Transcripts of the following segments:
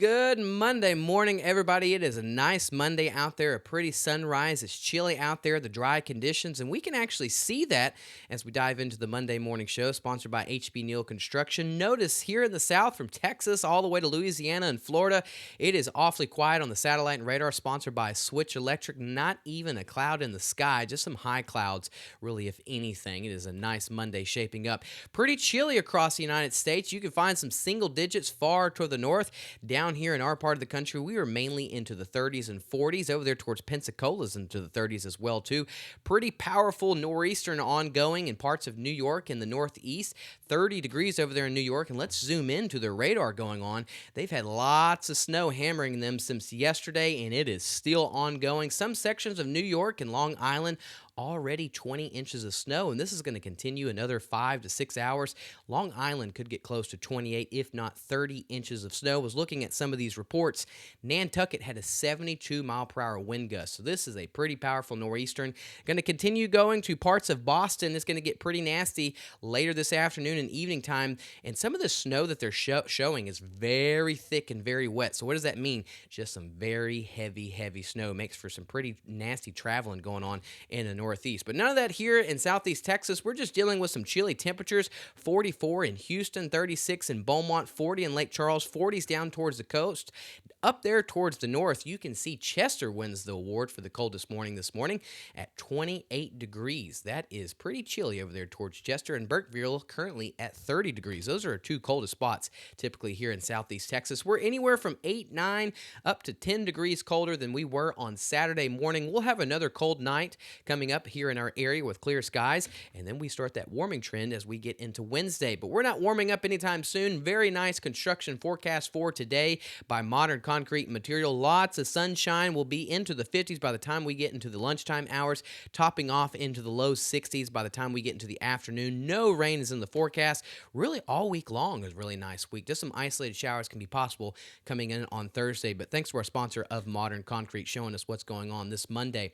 Good Monday morning, everybody. It is a nice Monday out there, a pretty sunrise. It's chilly out there, the dry conditions, and we can actually see that as we dive into the Monday morning show sponsored by HB Neal Construction. Notice here in the South, from Texas all the way to Louisiana and Florida, it is awfully quiet on the satellite and radar, sponsored by Switch Electric. Not even a cloud in the sky, just some high clouds, really, if anything. It is a nice Monday shaping up. Pretty chilly across the United States. You can find some single digits far toward the north. Down here in our part of the country, we are mainly into the 30s and 40s. Over there towards Pensacola's into the 30s as well, too. Pretty powerful nor'eastern ongoing in parts of New York in the northeast. 30 degrees over there in New York. And let's zoom into the radar going on. They've had lots of snow hammering them since yesterday, and it is still ongoing. Some sections of New York and Long Island already 20 inches of snow, and this is going to continue another 5 to 6 hours. Long Island could get close to 28, if not 30 inches of snow. I was looking at some of these reports. Nantucket had a 72 mile per hour wind gust, so this is a pretty powerful nor'eastern. Going to continue going to parts of Boston. It's going to get pretty nasty later this afternoon and evening time, and some of the snow that they're showing is very thick and very wet. So what does that mean? Just some very heavy snow. Makes for some pretty nasty traveling going on in the northeast. But none of that here in southeast Texas. We're just dealing with some chilly temperatures. 44 in Houston, 36 in Beaumont, 40 in Lake Charles, 40s down towards the coast. Up there towards the north, you can see Chester wins the award for the coldest morning this morning at 28 degrees. That is pretty chilly over there towards Chester, and Burkeville currently at 30 degrees. Those are our two coldest spots typically here in southeast Texas. We're anywhere from 8, 9 up to 10 degrees colder than we were on Saturday morning. We'll have another cold night coming up here in our area with clear skies, and then we start that warming trend as we get into Wednesday. But we're not warming up anytime soon. Very nice construction forecast for today by Modern Concrete Material. Lots of sunshine. Will be into the 50s by the time we get into the lunchtime hours, topping off into the low 60s by the time we get into the afternoon. No rain is in the forecast. Really all week long is a really nice week. Just some isolated showers can be possible coming in on Thursday, but thanks to our sponsor of Modern Concrete showing us what's going on this Monday.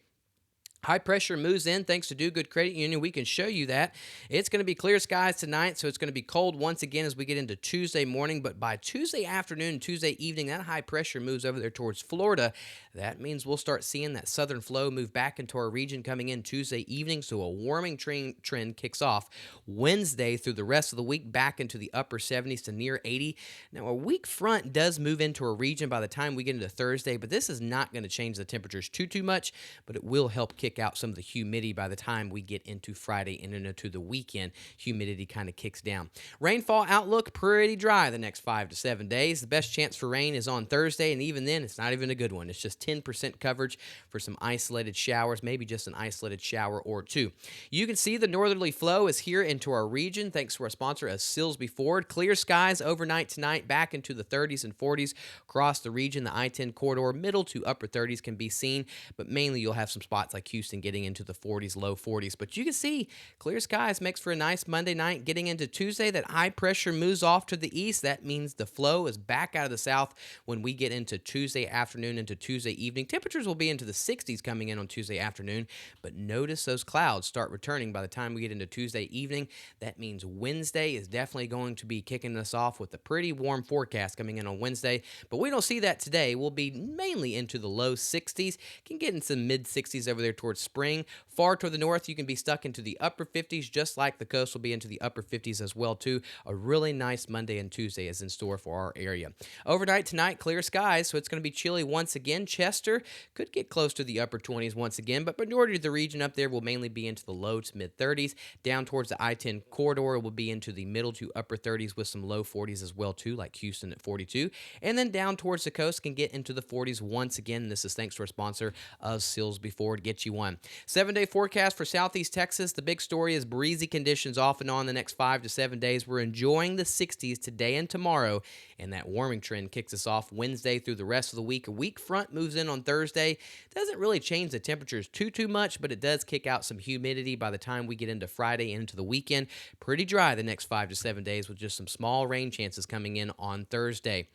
High pressure moves in thanks to Do Good Credit Union. We can show you that. It's going to be clear skies tonight, so it's going to be cold once again as we get into Tuesday morning. But by Tuesday afternoon, Tuesday evening, that high pressure moves over there towards Florida. That means we'll start seeing that southern flow move back into our region coming in Tuesday evening. So a warming trend kicks off Wednesday through the rest of the week, back into the upper 70s to near 80. Now, a weak front does move into our region by the time we get into Thursday, but this is not going to change the temperatures too much, but it will help kick out some of the humidity by the time we get into Friday and into the weekend. Humidity kind of kicks down. Rainfall outlook pretty dry the next 5 to 7 days. The best chance for rain is on Thursday, and even then, it's not even a good one. It's just 10% coverage for some isolated showers, maybe just an isolated shower or two. You can see the northerly flow is here into our region, thanks to our sponsor of Silsby Ford. Clear skies overnight tonight, back into the 30s and 40s across the region. The I-10 corridor, middle to upper 30s can be seen, but mainly you'll have some spots like Houston getting into the 40s, low 40s. But you can see clear skies makes for a nice Monday night. Getting into Tuesday, that high pressure moves off to the east. That means the flow is back out of the south when we get into Tuesday afternoon into Tuesday evening. Temperatures will be into the 60s coming in on Tuesday afternoon, but notice those clouds start returning by the time we get into Tuesday evening. That means Wednesday is definitely going to be kicking us off with a pretty warm forecast coming in on Wednesday, but we don't see that today. We'll be mainly into the low 60s, can get in some mid 60s over there towards spring. Far to the north, you can be stuck into the upper 50s, just like the coast will be into the upper 50s as well, too. A really nice Monday and Tuesday is in store for our area. Overnight tonight, clear skies, so it's going to be chilly once again. Chester could get close to the upper 20s once again, but majority of the region up there will mainly be into the low to mid 30s. Down towards the I-10 corridor will be into the middle to upper 30s with some low 40s as well, too, like Houston at 42. And then down towards the coast can get into the 40s once again. This is thanks to our sponsor of Silsby Ford. Get you one. 7-day forecast for southeast Texas. The big story is breezy conditions off and on the next 5 to 7 days. We're enjoying the 60s today and tomorrow, and that warming trend kicks us off Wednesday through the rest of the week. A weak front moves in on Thursday. Doesn't really change the temperatures too much, but it does kick out some humidity by the time we get into Friday and into the weekend. Pretty dry the next 5 to 7 days with just some small rain chances coming in on Thursday.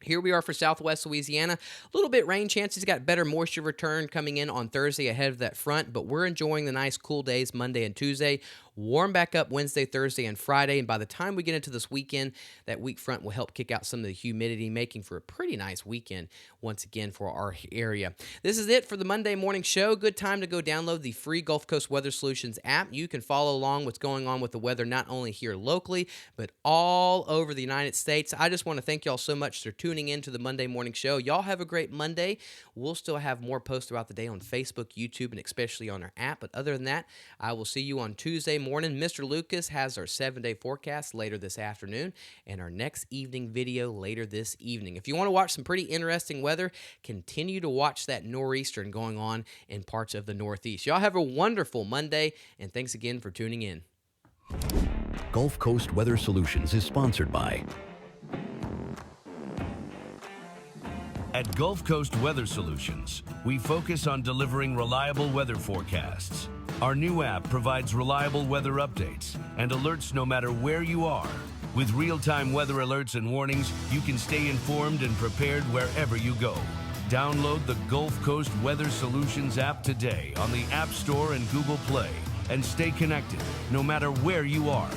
Here we are for southwest Louisiana. A little bit rain chances. Got better moisture return coming in on Thursday ahead of that front, but we're enjoying the nice cool days Monday and Tuesday. warm back up Wednesday, Thursday, and Friday. And by the time we get into this weekend, that weak front will help kick out some of the humidity, making for a pretty nice weekend once again for our area. This is it for the Monday morning show. Good time to go download the free Gulf Coast Weather Solutions app. You can follow along what's going on with the weather not only here locally, but all over the United States. I just want to thank y'all so much for tuning in to the Monday morning show. Y'all have a great Monday. We'll still have more posts throughout the day on Facebook, YouTube, and especially on our app. But other than that, I will see you on Tuesday morning. Mr. Lucas has our 7-day forecast later this afternoon and our next evening video later this evening. If you want to watch some pretty interesting weather, continue to watch that nor'eastern going on in parts of the Northeast. Y'all have a wonderful Monday, and thanks again for tuning in. Gulf Coast Weather Solutions is sponsored by At Gulf Coast Weather Solutions, we focus on delivering reliable weather forecasts. Our new app provides reliable weather updates and alerts no matter where you are. With real-time weather alerts and warnings, you can stay informed and prepared wherever you go. Download the Gulf Coast Weather Solutions app today on the App Store and Google Play and stay connected no matter where you are.